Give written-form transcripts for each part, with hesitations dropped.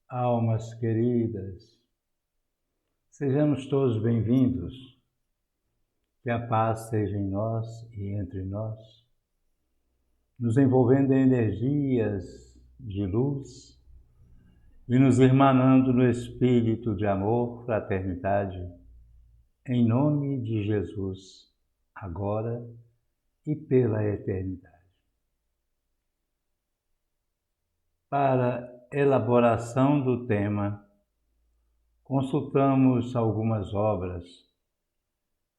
Almas queridas, sejamos todos bem-vindos. Que a paz seja em nós e entre nós, nos envolvendo em energias de luz e nos irmanando no espírito de amor, fraternidade, em nome de Jesus, agora e pela eternidade. Para elaboração do tema, consultamos algumas obras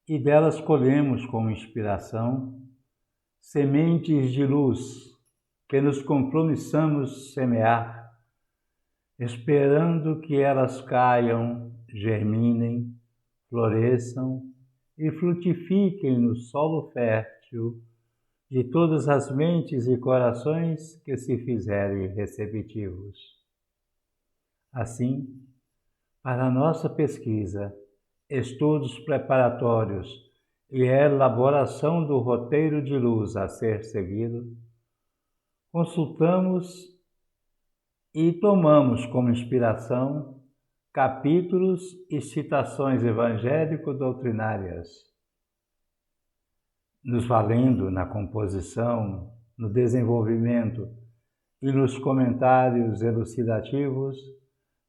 e delas colhemos como inspiração sementes de luz que nos compromissamos semear, esperando que elas caiam, germinem, floresçam e frutifiquem no solo fértil de todas as mentes e corações que se fizerem receptivos. Assim, para a nossa pesquisa, estudos preparatórios e elaboração do roteiro de luz a ser seguido, consultamos e tomamos como inspiração capítulos e citações evangélico-doutrinárias, nos valendo na composição, no desenvolvimento e nos comentários elucidativos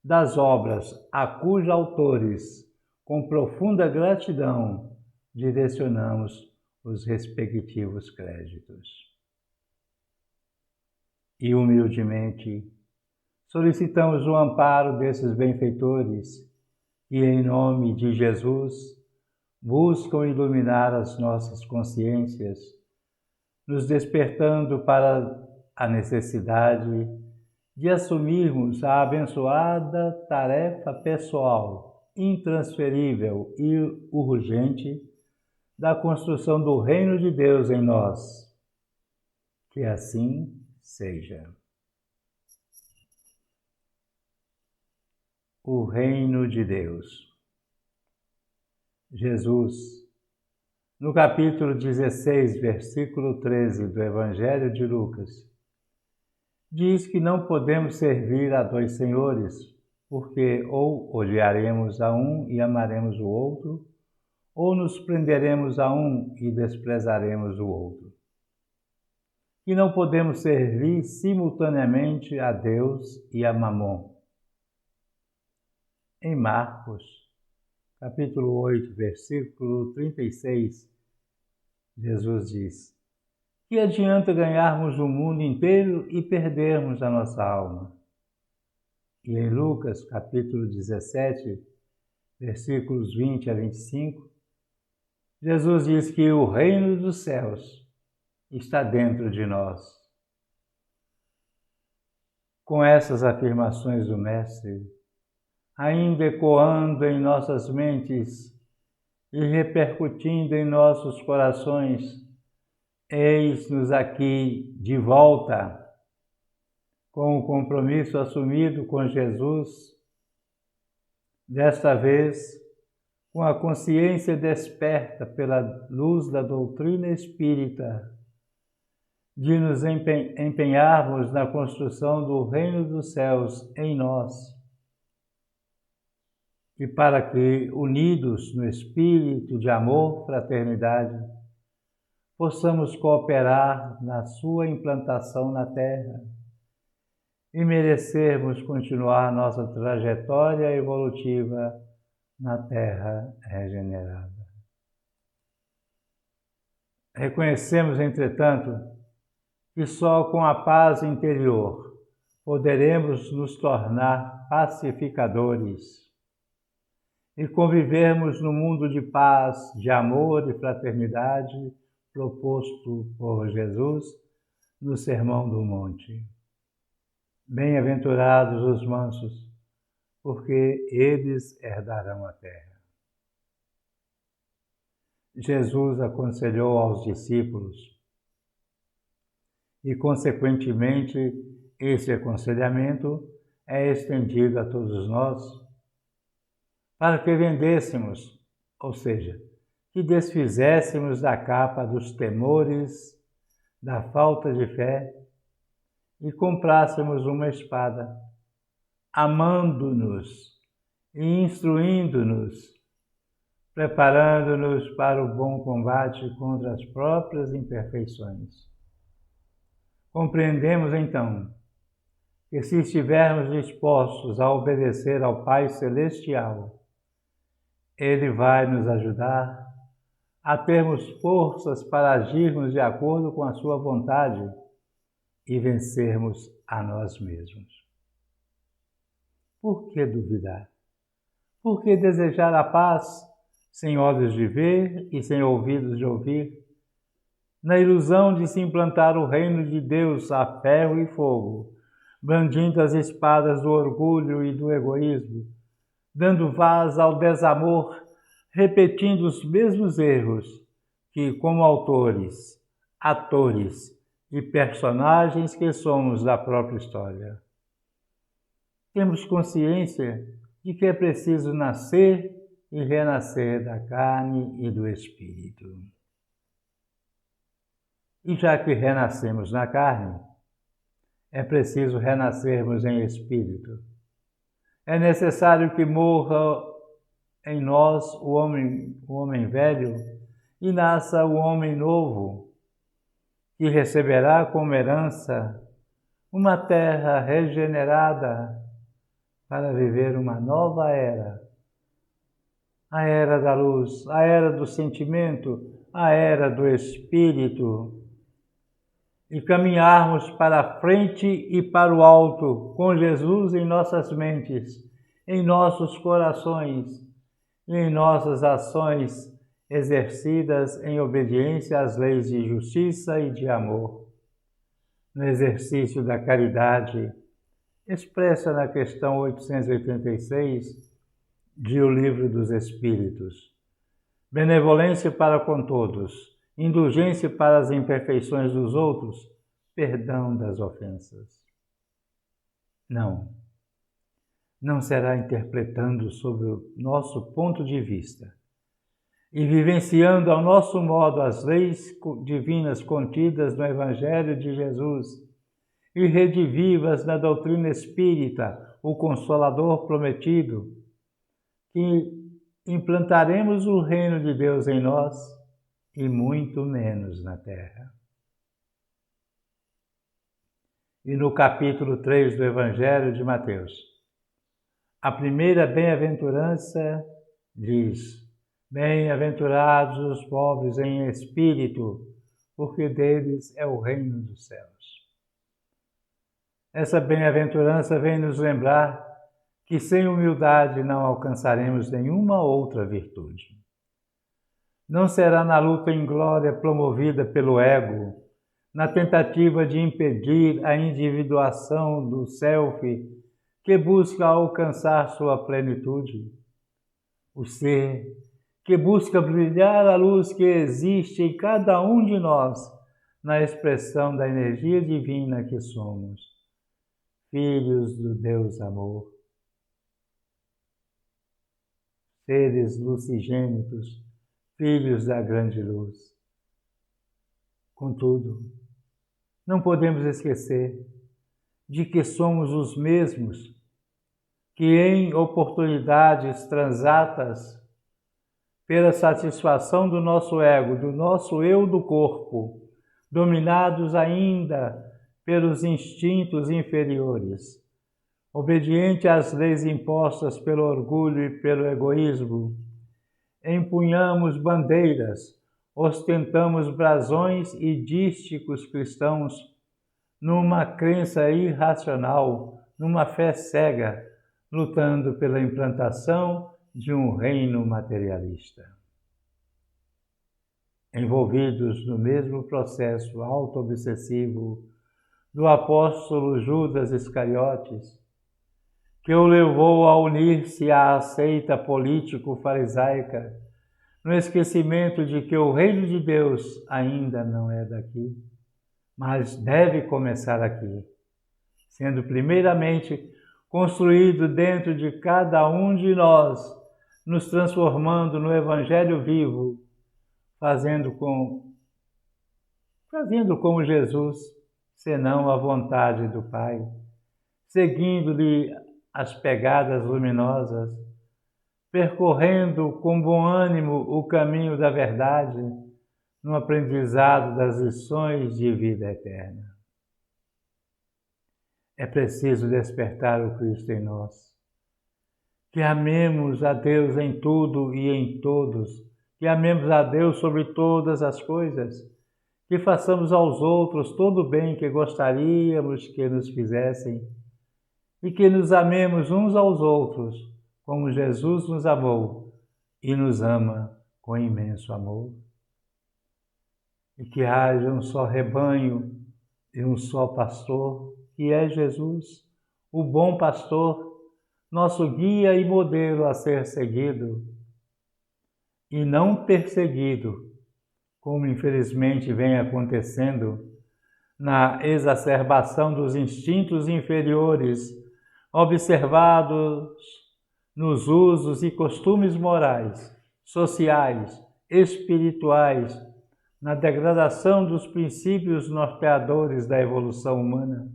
das obras a cujos autores, com profunda gratidão, direcionamos os respectivos créditos. E humildemente solicitamos o amparo desses benfeitores que, em nome de Jesus, buscam iluminar as nossas consciências, nos despertando para a necessidade de assumirmos a abençoada tarefa pessoal, intransferível e urgente da construção do Reino de Deus em nós. Que assim seja. O Reino de Deus. Jesus, no capítulo 16, versículo 13 do Evangelho de Lucas, diz que não podemos servir a dois senhores, porque ou odiaremos a um e amaremos o outro, ou nos prenderemos a um e desprezaremos o outro. E não podemos servir simultaneamente a Deus e a Mamon. Em Marcos, capítulo 8, versículo 36, Jesus diz: que adianta ganharmos o mundo inteiro e perdermos a nossa alma? E em Lucas, capítulo 17, versículos 20 a 25, Jesus diz que o reino dos céus está dentro de nós. Com essas afirmações do Mestre, ainda ecoando em nossas mentes e repercutindo em nossos corações, eis-nos aqui de volta, com o compromisso assumido com Jesus, desta vez com a consciência desperta pela luz da doutrina espírita, de nos empenharmos na construção do Reino dos Céus em nós, e para que, unidos no espírito de amor, fraternidade, possamos cooperar na sua implantação na Terra e merecermos continuar nossa trajetória evolutiva na Terra regenerada. Reconhecemos, entretanto, que só com a paz interior poderemos nos tornar pacificadores e convivermos no mundo de paz, de amor e fraternidade proposto por Jesus no Sermão do Monte. Bem-aventurados os mansos, porque eles herdarão a terra. Jesus aconselhou aos discípulos e, consequentemente, esse aconselhamento é estendido a todos nós, para que vendêssemos, ou seja, que desfizéssemos da capa dos temores, da falta de fé e comprássemos uma espada, amando-nos e instruindo-nos, preparando-nos para o bom combate contra as próprias imperfeições. Compreendemos, então, que se estivermos dispostos a obedecer ao Pai Celestial, Ele vai nos ajudar a termos forças para agirmos de acordo com a sua vontade e vencermos a nós mesmos. Por que duvidar? Por que desejar a paz sem olhos de ver e sem ouvidos de ouvir, na ilusão de se implantar o reino de Deus a ferro e fogo, brandindo as espadas do orgulho e do egoísmo, dando vaz ao desamor, repetindo os mesmos erros que, como autores, atores e personagens que somos da própria história. Temos consciência de que é preciso nascer e renascer da carne e do espírito. E já que renascemos na carne, é preciso renascermos em espírito. É necessário que morra em nós o homem velho e nasça o homem novo, que receberá como herança uma terra regenerada para viver uma nova era. A era da luz, a era do sentimento, a era do espírito. E caminharmos para a frente e para o alto, com Jesus em nossas mentes, em nossos corações e em nossas ações exercidas em obediência às leis de justiça e de amor. No exercício da caridade, expressa na questão 886 de O Livro dos Espíritos. Benevolência para com todos, indulgência para as imperfeições dos outros, perdão das ofensas. Não será interpretando sob o nosso ponto de vista e vivenciando ao nosso modo as leis divinas contidas no Evangelho de Jesus e redivivas na doutrina espírita, o Consolador prometido, que implantaremos o reino de Deus em nós e muito menos na terra. E no capítulo 3 do Evangelho de Mateus, a primeira bem-aventurança diz: bem-aventurados os pobres em espírito, porque deles é o reino dos céus. Essa bem-aventurança vem nos lembrar que sem humildade não alcançaremos nenhuma outra virtude. Não será na luta em glória promovida pelo ego, na tentativa de impedir a individuação do self, que busca alcançar sua plenitude. O ser que busca brilhar a luz que existe em cada um de nós, na expressão da energia divina que somos, filhos do Deus Amor, seres lucigênitos, filhos da grande luz. Contudo, não podemos esquecer de que somos os mesmos que em oportunidades transatas, pela satisfação do nosso ego, do nosso eu do corpo, dominados ainda pelos instintos inferiores, obediente às leis impostas pelo orgulho e pelo egoísmo, empunhamos bandeiras, ostentamos brasões e dísticos cristãos numa crença irracional, numa fé cega, lutando pela implantação de um reino materialista. Envolvidos no mesmo processo auto-obsessivo do apóstolo Judas Iscariotes, que o levou a unir-se à seita político-farisaica, no esquecimento de que o reino de Deus ainda não é daqui, mas deve começar aqui, sendo primeiramente construído dentro de cada um de nós, nos transformando no Evangelho vivo, fazendo como Jesus, senão a vontade do Pai, seguindo-lhe as pegadas luminosas, percorrendo com bom ânimo o caminho da verdade, no aprendizado das lições de vida eterna. É preciso despertar o Cristo em nós, que amemos a Deus em tudo e em todos, que amemos a Deus sobre todas as coisas, que façamos aos outros todo o bem que gostaríamos que nos fizessem e que nos amemos uns aos outros, como Jesus nos amou e nos ama com imenso amor. E que haja um só rebanho e um só pastor, que é Jesus, o bom pastor, nosso guia e modelo a ser seguido e não perseguido, como infelizmente vem acontecendo na exacerbação dos instintos inferiores observados nos usos e costumes morais, sociais, espirituais, na degradação dos princípios norteadores da evolução humana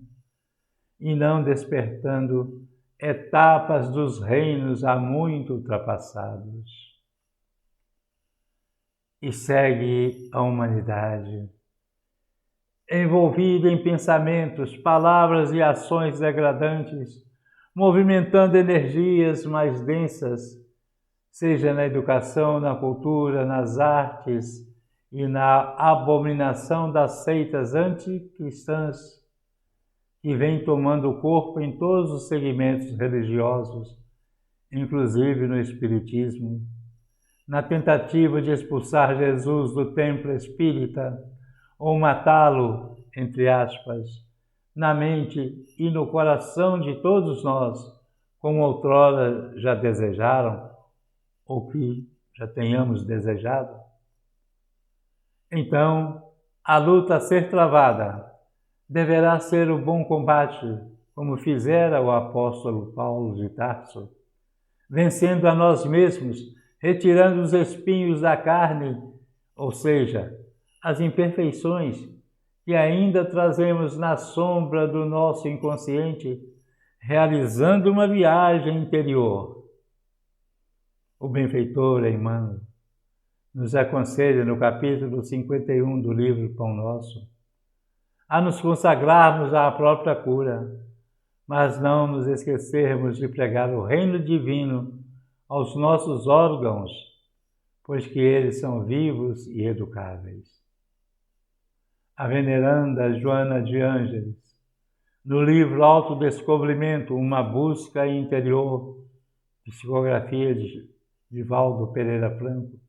e não despertando etapas dos reinos há muito ultrapassados. E segue a humanidade, envolvida em pensamentos, palavras e ações degradantes, movimentando energias mais densas, seja na educação, na cultura, nas artes e na abominação das seitas anticristãs, que vem tomando o corpo em todos os segmentos religiosos, inclusive no Espiritismo, na tentativa de expulsar Jesus do templo espírita ou matá-lo, entre aspas, na mente e no coração de todos nós, como outrora já desejaram, ou que já tenhamos desejado. Então, a luta a ser travada deverá ser o bom combate, como fizera o apóstolo Paulo de Tarso, vencendo a nós mesmos, retirando os espinhos da carne, ou seja, as imperfeições que ainda trazemos na sombra do nosso inconsciente, realizando uma viagem interior. O benfeitor Emmanuel nos aconselha no capítulo 51 do livro Pão Nosso a nos consagrarmos à própria cura, mas não nos esquecermos de pregar o reino divino aos nossos órgãos, pois que eles são vivos e educáveis. A veneranda Joana de Ângeles, no livro Autodescobrimento, uma busca interior, psicografia de Valdo Pereira Franco,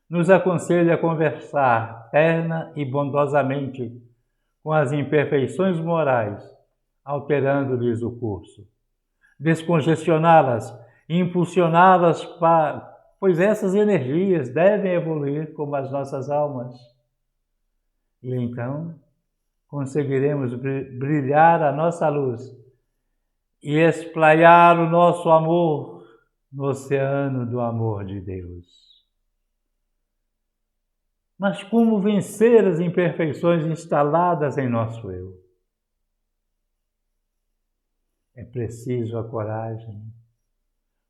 nos aconselha a conversar terna e bondosamente com as imperfeições morais, alterando-lhes o curso, descongestioná-las e impulsioná-las, pois essas energias devem evoluir como as nossas almas. E então conseguiremos brilhar a nossa luz e esplaiar o nosso amor no oceano do amor de Deus. Mas como vencer as imperfeições instaladas em nosso eu? É preciso a coragem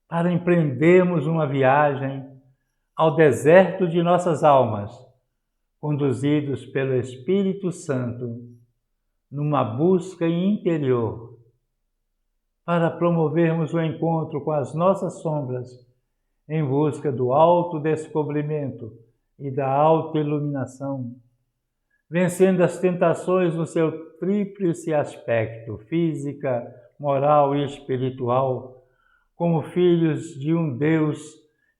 para empreendermos uma viagem ao deserto de nossas almas, conduzidos pelo Espírito Santo, numa busca interior, para promovermos o encontro com as nossas sombras, em busca do autodescobrimento e da autoiluminação, vencendo as tentações no seu tríplice aspecto, física, moral e espiritual, como filhos de um Deus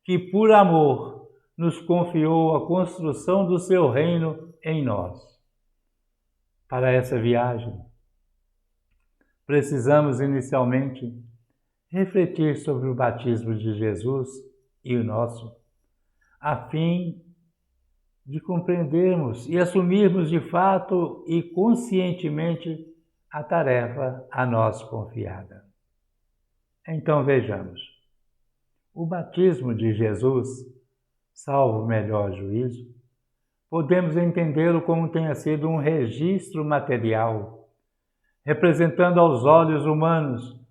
que, por amor, nos confiou a construção do seu reino em nós. Para essa viagem, precisamos inicialmente refletir sobre o batismo de Jesus e o nosso, a fim de compreendermos e assumirmos de fato e conscientemente a tarefa a nós confiada. Então vejamos, o batismo de Jesus, salvo o melhor juízo, podemos entendê-lo como tenha sido um registro material, representando aos olhos humanos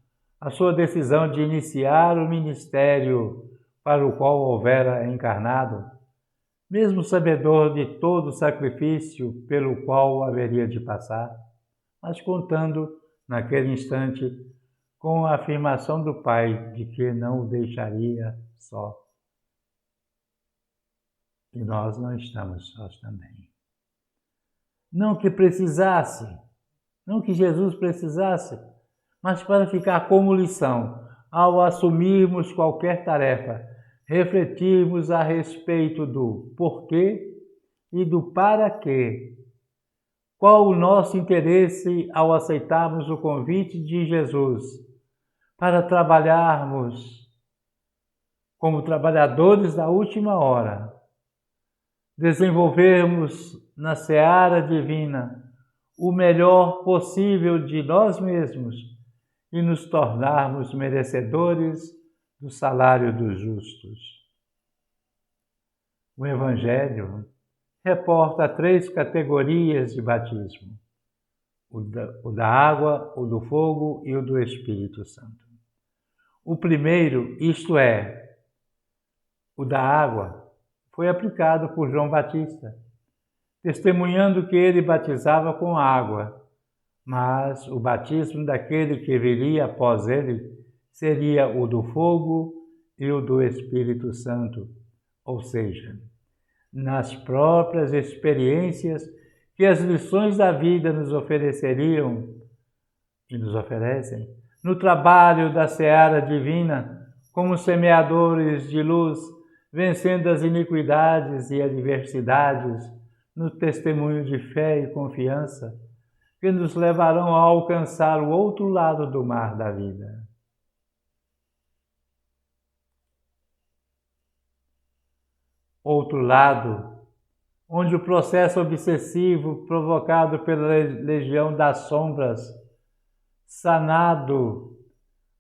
a sua decisão de iniciar o ministério para o qual houvera encarnado, mesmo sabedor de todo o sacrifício pelo qual haveria de passar, mas contando, naquele instante, com a afirmação do Pai de que não o deixaria só. E nós não estamos sós também. Não que precisasse, não que Jesus precisasse, mas para ficar como lição, ao assumirmos qualquer tarefa, refletirmos a respeito do porquê e do para quê. Qual o nosso interesse ao aceitarmos o convite de Jesus para trabalharmos como trabalhadores da última hora, desenvolvermos na seara divina o melhor possível de nós mesmos e nos tornarmos merecedores do salário dos justos. O Evangelho reporta 3 categorias de batismo: o da água, o do fogo e o do Espírito Santo. O primeiro, isto é, o da água, foi aplicado por João Batista, testemunhando que ele batizava com água, mas o batismo daquele que viria após ele seria o do fogo e o do Espírito Santo, ou seja, nas próprias experiências que as lições da vida nos ofereceriam e nos oferecem, no trabalho da seara divina, como semeadores de luz, vencendo as iniquidades e adversidades, no testemunho de fé e confiança, que nos levarão a alcançar o outro lado do mar da vida. Outro lado, onde o processo obsessivo provocado pela legião das sombras, sanado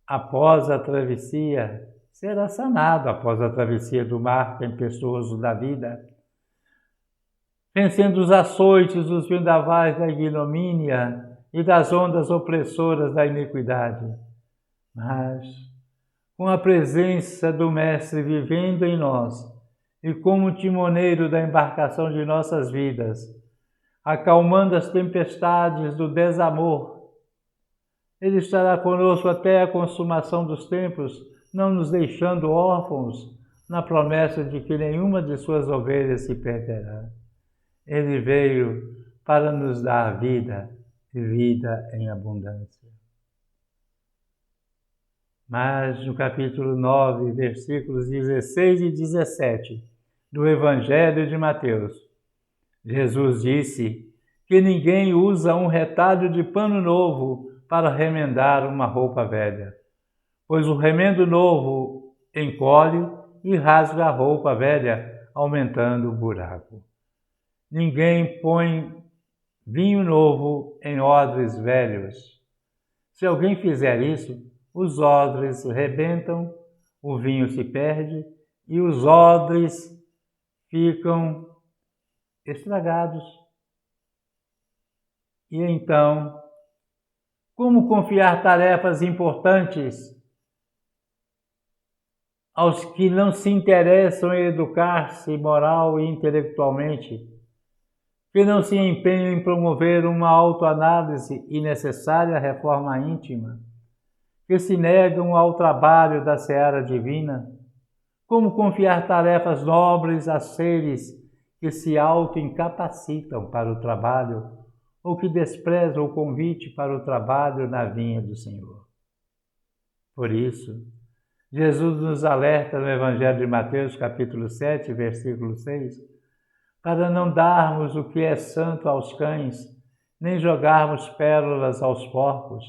após a travessia, será sanado após a travessia do mar tempestuoso da vida, vencendo os açoites dos vendavais da ignomínia e das ondas opressoras da iniquidade. Mas, com a presença do Mestre vivendo em nós e como timoneiro da embarcação de nossas vidas, acalmando as tempestades do desamor, Ele estará conosco até a consumação dos tempos, não nos deixando órfãos, na promessa de que nenhuma de suas ovelhas se perderá. Ele veio para nos dar vida e vida em abundância. Mas no capítulo 9, versículos 16 e 17 do Evangelho de Mateus, Jesus disse que ninguém usa um retalho de pano novo para remendar uma roupa velha, pois o remendo novo encolhe e rasga a roupa velha, aumentando o buraco. Ninguém põe vinho novo em odres velhos. Se alguém fizer isso, os odres rebentam, o vinho se perde e os odres ficam estragados. E então, como confiar tarefas importantes aos que não se interessam em educar-se moral e intelectualmente, que não se empenham em promover uma autoanálise e necessária reforma íntima, que se negam ao trabalho da seara divina? Como confiar tarefas nobres a seres que se auto-incapacitam para o trabalho ou que desprezam o convite para o trabalho na vinha do Senhor? Por isso, Jesus nos alerta no Evangelho de Mateus, capítulo 7, versículo 6, para não darmos o que é santo aos cães, nem jogarmos pérolas aos porcos,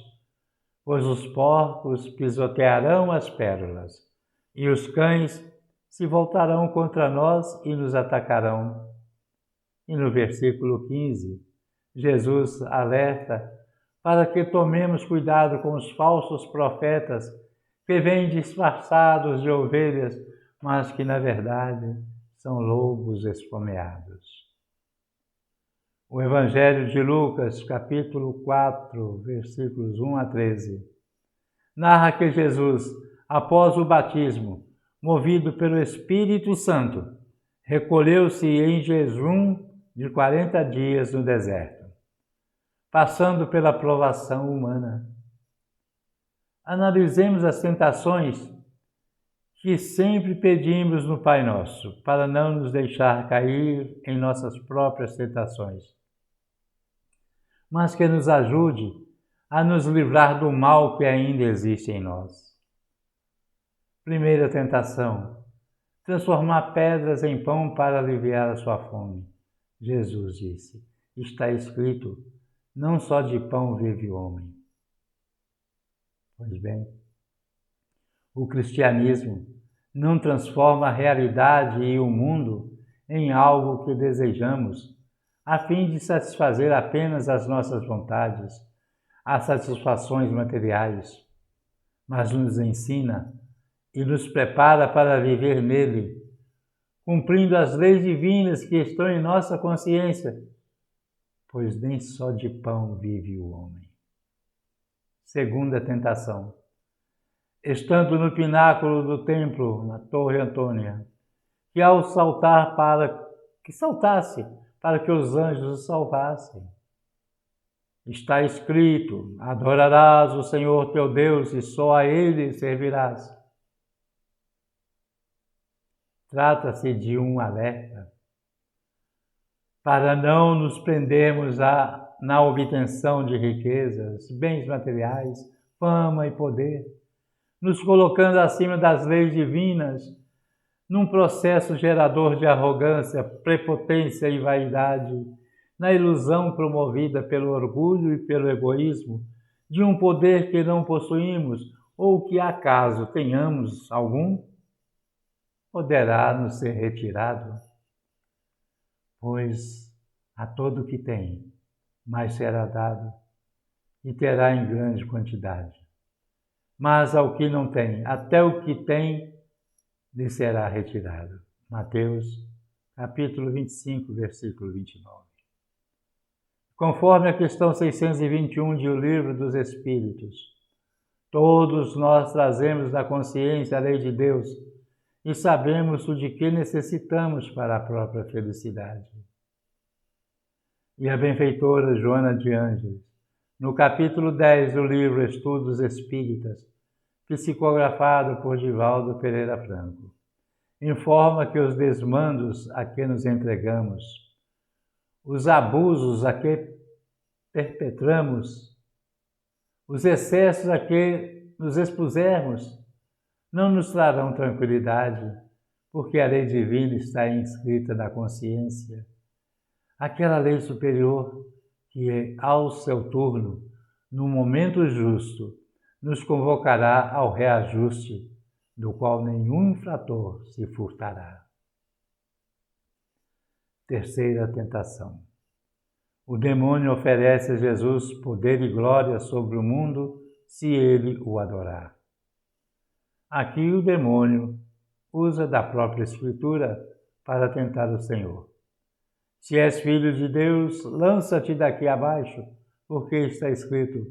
pois os porcos pisotearão as pérolas, e os cães se voltarão contra nós e nos atacarão. E no versículo 15, Jesus alerta para que tomemos cuidado com os falsos profetas que vêm disfarçados de ovelhas, mas que, na verdade, são lobos esfomeados. O Evangelho de Lucas, capítulo 4, versículos 1 a 13, narra que Jesus, após o batismo, movido pelo Espírito Santo, recolheu-se em jejum de 40 dias no deserto, passando pela provação humana. Analisemos as tentações que sempre pedimos no Pai Nosso, para não nos deixar cair em nossas próprias tentações, mas que nos ajude a nos livrar do mal que ainda existe em nós. Primeira tentação: transformar pedras em pão para aliviar a sua fome. Jesus disse: está escrito, não só de pão vive o homem. Pois bem, o cristianismo não transforma a realidade e o mundo em algo que desejamos, a fim de satisfazer apenas as nossas vontades, as satisfações materiais, mas nos ensina e nos prepara para viver nele, cumprindo as leis divinas que estão em nossa consciência, pois nem só de pão vive o homem. Segunda tentação: estando no pináculo do templo, na Torre Antônia, que ao saltar saltasse para que os anjos o salvassem. Está escrito: adorarás o Senhor teu Deus e só a Ele servirás. Trata-se de um alerta para não nos prendermos na obtenção de riquezas, bens materiais, fama e poder, nos colocando acima das leis divinas, num processo gerador de arrogância, prepotência e vaidade, na ilusão promovida pelo orgulho e pelo egoísmo de um poder que não possuímos ou que acaso tenhamos algum, poderá nos ser retirado, pois a todo que tem, mais será dado e terá em grande quantidade. Mas ao que não tem, até o que tem, lhe será retirado. Mateus, capítulo 25, versículo 29. Conforme a questão 621 de O Livro dos Espíritos, todos nós trazemos na consciência a lei de Deus e sabemos o de que necessitamos para a própria felicidade. E a benfeitora Joana de Ângeles, no capítulo 10 do livro Estudos Espíritas, psicografado por Divaldo Pereira Franco, informa que os desmandos a que nos entregamos, os abusos a que perpetramos, os excessos a que nos expusermos, não nos trarão tranquilidade, porque a lei divina está inscrita na consciência, aquela lei superior que, ao seu turno, no momento justo, nos convocará ao reajuste, do qual nenhum infrator se furtará. Terceira tentação: o demônio oferece a Jesus poder e glória sobre o mundo se ele o adorar. Aqui o demônio usa da própria Escritura para tentar o Senhor. Se és filho de Deus, lança-te daqui abaixo, porque está escrito: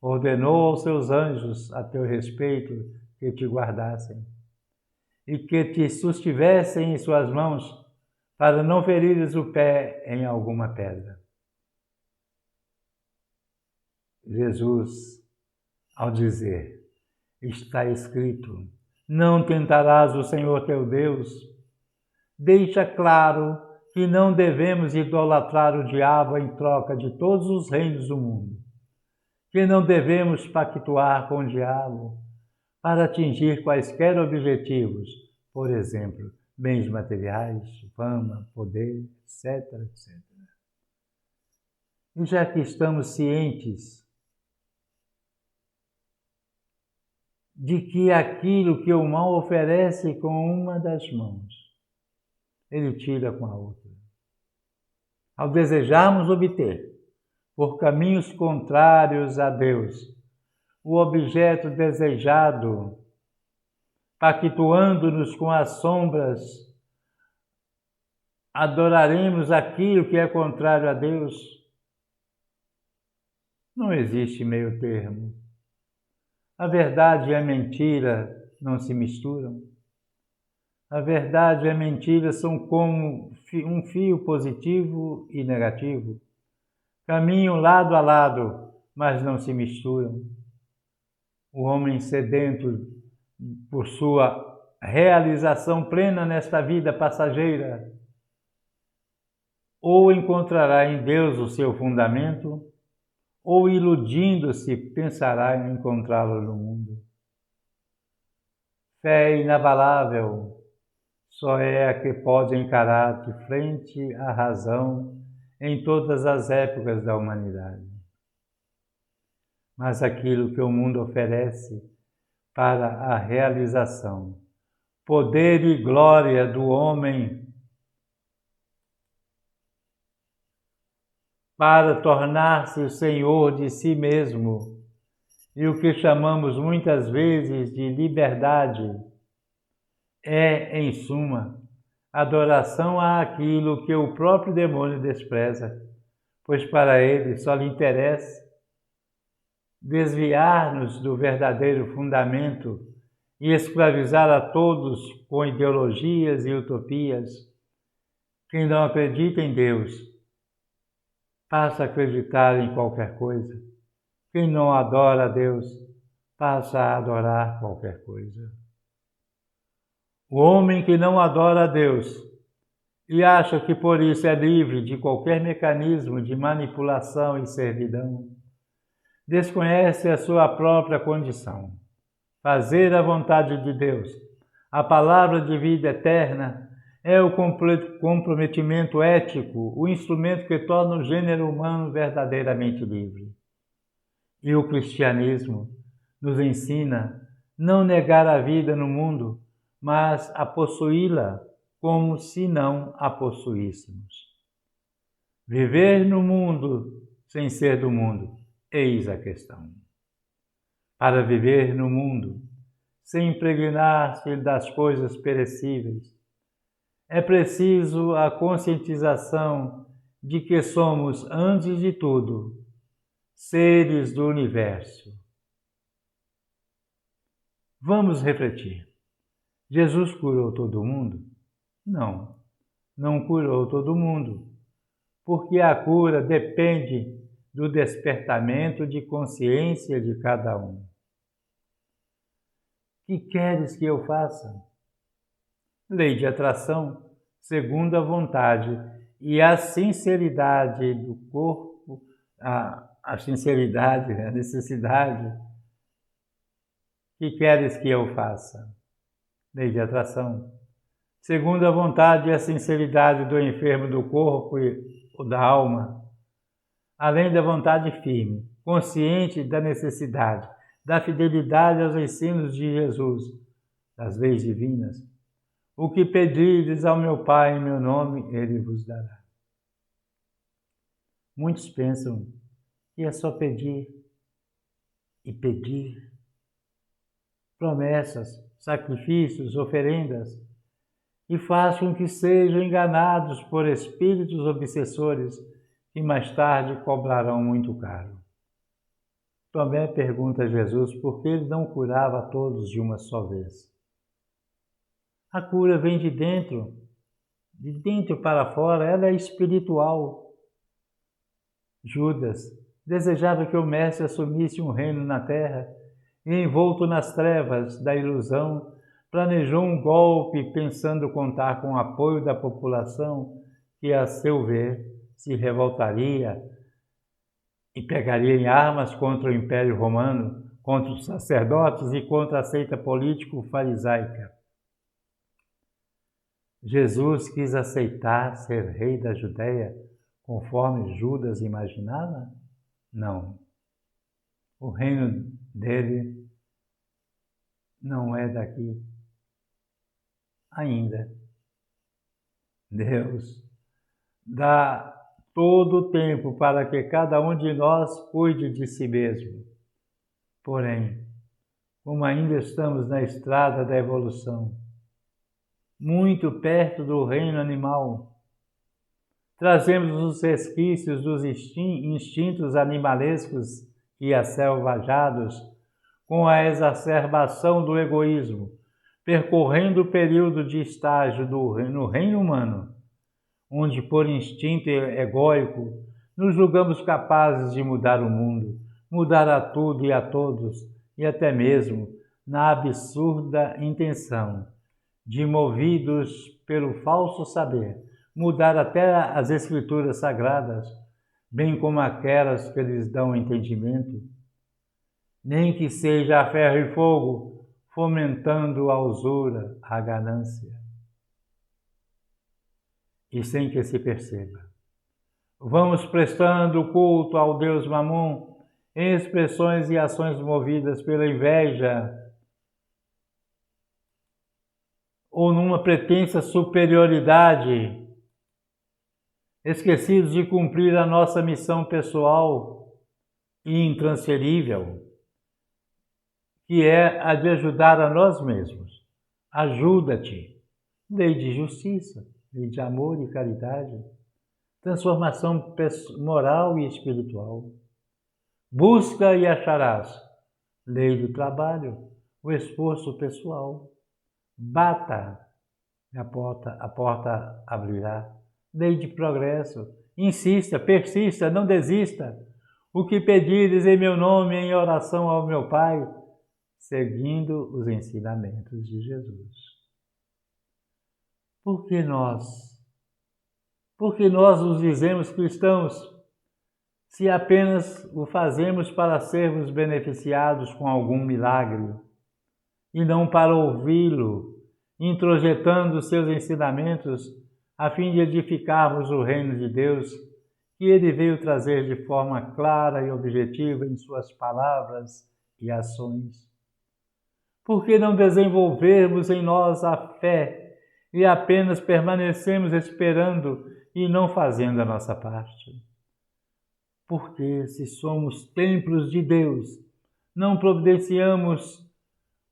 ordenou aos seus anjos a teu respeito que te guardassem, e que te sustivessem em suas mãos, para não ferires o pé em alguma pedra. Jesus, ao dizer: está escrito, não tentarás o Senhor teu Deus, deixa claro que não devemos idolatrar o diabo em troca de todos os reinos do mundo, que não devemos pactuar com o diabo para atingir quaisquer objetivos, por exemplo, bens materiais, fama, poder, etc, etc. E já que estamos cientes de que aquilo que o mal oferece com uma das mãos, ele tira com a outra. Ao desejarmos obter, por caminhos contrários a Deus, o objeto desejado, pactuando-nos com as sombras, adoraremos aquilo que é contrário a Deus? Não existe meio termo. A verdade e a mentira não se misturam. A verdade e a mentira são como um fio positivo e negativo. Caminham lado a lado, mas não se misturam. O homem sedento por sua realização plena nesta vida passageira, ou encontrará em Deus o seu fundamento, ou iludindo-se pensará em encontrá-lo no mundo. Fé inabalável só é a que pode encarar de frente a razão em todas as épocas da humanidade. Mas aquilo que o mundo oferece para a realização, poder e glória do homem para tornar-se o senhor de si mesmo, e o que chamamos muitas vezes de liberdade, é, em suma, adoração àquilo que o próprio demônio despreza, pois para ele só lhe interessa desviar-nos do verdadeiro fundamento e escravizar a todos com ideologias e utopias. Quem não acredita em Deus passa a acreditar em qualquer coisa. Quem não adora a Deus passa a adorar qualquer coisa. O homem que não adora a Deus e acha que por isso é livre de qualquer mecanismo de manipulação e servidão, desconhece a sua própria condição. Fazer a vontade de Deus, a palavra de vida eterna, é o comprometimento ético, o instrumento que torna o gênero humano verdadeiramente livre. E o cristianismo nos ensina não negar a vida no mundo, mas a possuí-la como se não a possuíssemos. Viver no mundo sem ser do mundo, eis a questão. Para viver no mundo, sem impregnar-se das coisas perecíveis, é preciso a conscientização de que somos, antes de tudo, seres do universo. Vamos refletir. Jesus curou todo mundo? Não, não curou todo mundo, porque a cura depende do despertamento de consciência de cada um. Que queres que eu faça? Lei de atração, segundo a vontade e a sinceridade do corpo, a sinceridade, a necessidade. Que queres que eu faça? Lei de atração, segundo a vontade e a sinceridade do enfermo do corpo ou da alma, além da vontade firme, consciente da necessidade, da fidelidade aos ensinos de Jesus, das leis divinas. O que pedirdes ao meu Pai em meu nome, Ele vos dará. Muitos pensam que é só pedir e pedir. Promessas, sacrifícios, oferendas, e façam que sejam enganados por espíritos obsessores que mais tarde cobrarão muito caro. Tomé pergunta a Jesus por que ele não curava a todos de uma só vez. A cura vem de dentro para fora, ela é espiritual. Judas desejava que o Mestre assumisse um reino na terra e, envolto nas trevas da ilusão, planejou um golpe pensando contar com o apoio da população que, a seu ver, se revoltaria e pegaria em armas contra o Império Romano, contra os sacerdotes e contra a seita político-farisaica. Jesus quis aceitar ser rei da Judéia conforme Judas imaginava? Não. O reino dele não é daqui ainda. Deus dá todo o tempo para que cada um de nós cuide de si mesmo. Porém, como ainda estamos na estrada da evolução, muito perto do reino animal, trazemos os resquícios dos instintos animalescos e acelvajados com a exacerbação do egoísmo, percorrendo o período de estágio no reino humano, onde por instinto egóico nos julgamos capazes de mudar o mundo, mudar a tudo e a todos, e até mesmo na absurda intenção de, movidos pelo falso saber, mudar até as escrituras sagradas, bem como aquelas que lhes dão entendimento, nem que seja a ferro e fogo, fomentando a usura, a ganância. E sem que se perceba, vamos prestando culto ao Deus Mamon em expressões e ações movidas pela inveja ou numa pretensa superioridade, esquecidos de cumprir a nossa missão pessoal e intransferível, que é a de ajudar a nós mesmos. Ajuda-te, lei de justiça, lei de amor e caridade, transformação moral e espiritual. Busca e acharás, lei do trabalho, o esforço pessoal. Bata, a porta abrirá, lei de progresso. Insista, persista, não desista. O que pedires em meu nome, em oração ao meu Pai, seguindo os ensinamentos de Jesus. Por que nós nos dizemos cristãos, se apenas o fazemos para sermos beneficiados com algum milagre, e não para ouvi-lo, introjetando seus ensinamentos, a fim de edificarmos o reino de Deus, que Ele veio trazer de forma clara e objetiva em suas palavras e ações? Por que não desenvolvermos em nós a fé e apenas permanecemos esperando e não fazendo a nossa parte? Porque, se somos templos de Deus, não providenciamos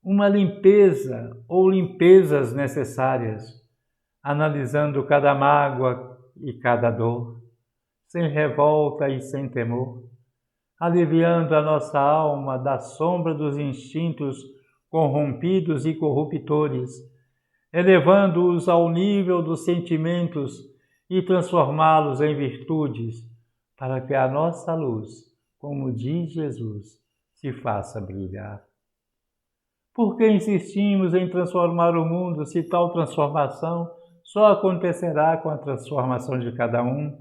uma limpeza ou limpezas necessárias, analisando cada mágoa e cada dor, sem revolta e sem temor, aliviando a nossa alma da sombra dos instintos corrompidos e corruptores, elevando-os ao nível dos sentimentos e transformá-los em virtudes, para que a nossa luz, como diz Jesus, se faça brilhar. Por que insistimos em transformar o mundo, se tal transformação só acontecerá com a transformação de cada um,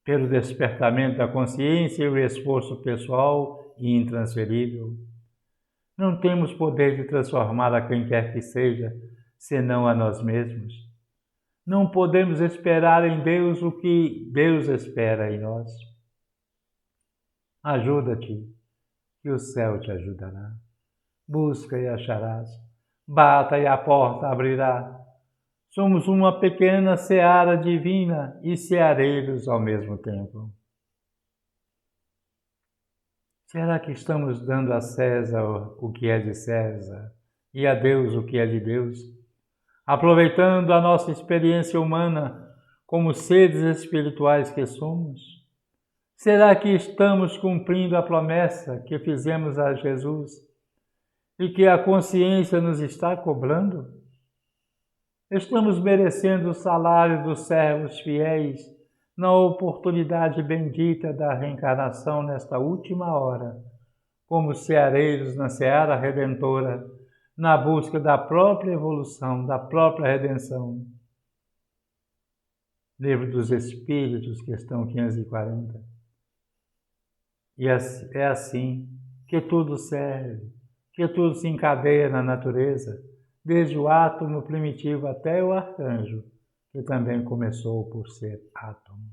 pelo despertamento da consciência e o esforço pessoal e intransferível? Não temos poder de transformar a quem quer que seja, senão a nós mesmos. Não podemos esperar em Deus o que Deus espera em nós. Ajuda-te, que o céu te ajudará. Busca e acharás. Bata e a porta abrirá. Somos uma pequena seara divina e ceareiros ao mesmo tempo. Será que estamos dando a César o que é de César e a Deus o que é de Deus? Aproveitando a nossa experiência humana como seres espirituais que somos? Será que estamos cumprindo a promessa que fizemos a Jesus e que a consciência nos está cobrando? Estamos merecendo o salário dos servos fiéis na oportunidade bendita da reencarnação nesta última hora, como ceareiros na seara redentora, na busca da própria evolução, da própria redenção. Livro dos Espíritos, questão 540. E é assim que tudo serve, que tudo se encadeia na natureza, desde o átomo primitivo até o arcanjo, que também começou por ser átomo.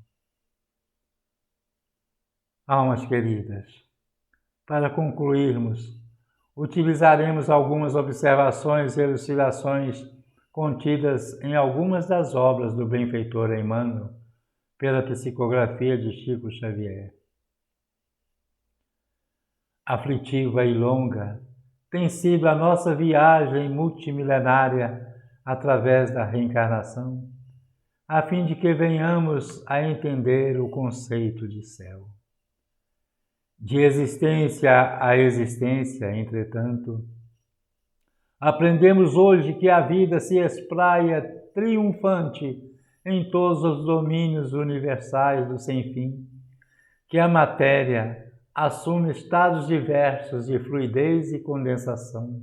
Almas queridas, para concluirmos, utilizaremos algumas observações e elucidações contidas em algumas das obras do benfeitor Emmanuel, pela psicografia de Chico Xavier. Aflitiva e longa tem sido a nossa viagem multimilenária através da reencarnação, a fim de que venhamos a entender o conceito de céu. De existência a existência, entretanto, aprendemos hoje que a vida se espraia triunfante em todos os domínios universais do sem-fim, que a matéria assume estados diversos de fluidez e condensação,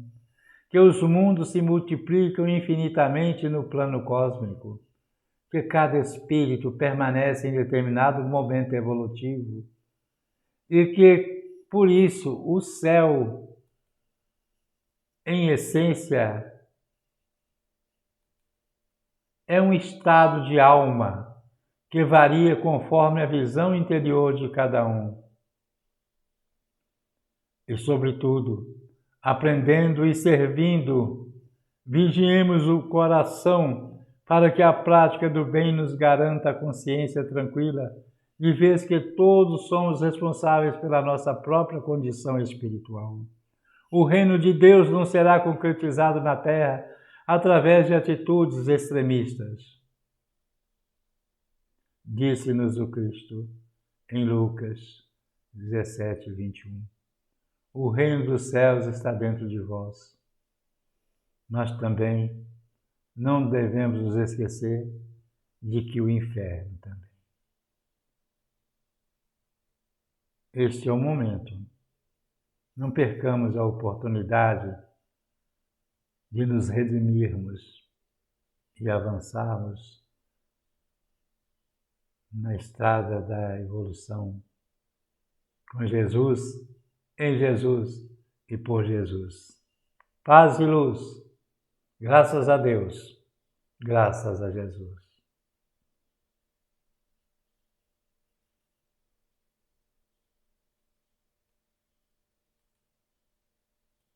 que os mundos se multiplicam infinitamente no plano cósmico, que cada espírito permanece em determinado momento evolutivo e que, por isso, o céu, em essência, é um estado de alma que varia conforme a visão interior de cada um. E, sobretudo, aprendendo e servindo, vigiemos o coração para que a prática do bem nos garanta a consciência tranquila, de vez que todos somos responsáveis pela nossa própria condição espiritual. O reino de Deus não será concretizado na terra através de atitudes extremistas. Disse-nos o Cristo em Lucas 17, 21. O reino dos céus está dentro de vós. Nós também não devemos nos esquecer de que o inferno também. Este é o momento. Não percamos a oportunidade de nos redimirmos e avançarmos na estrada da evolução com Jesus, em Jesus e por Jesus. Paz e luz. Graças a Deus. Graças a Jesus.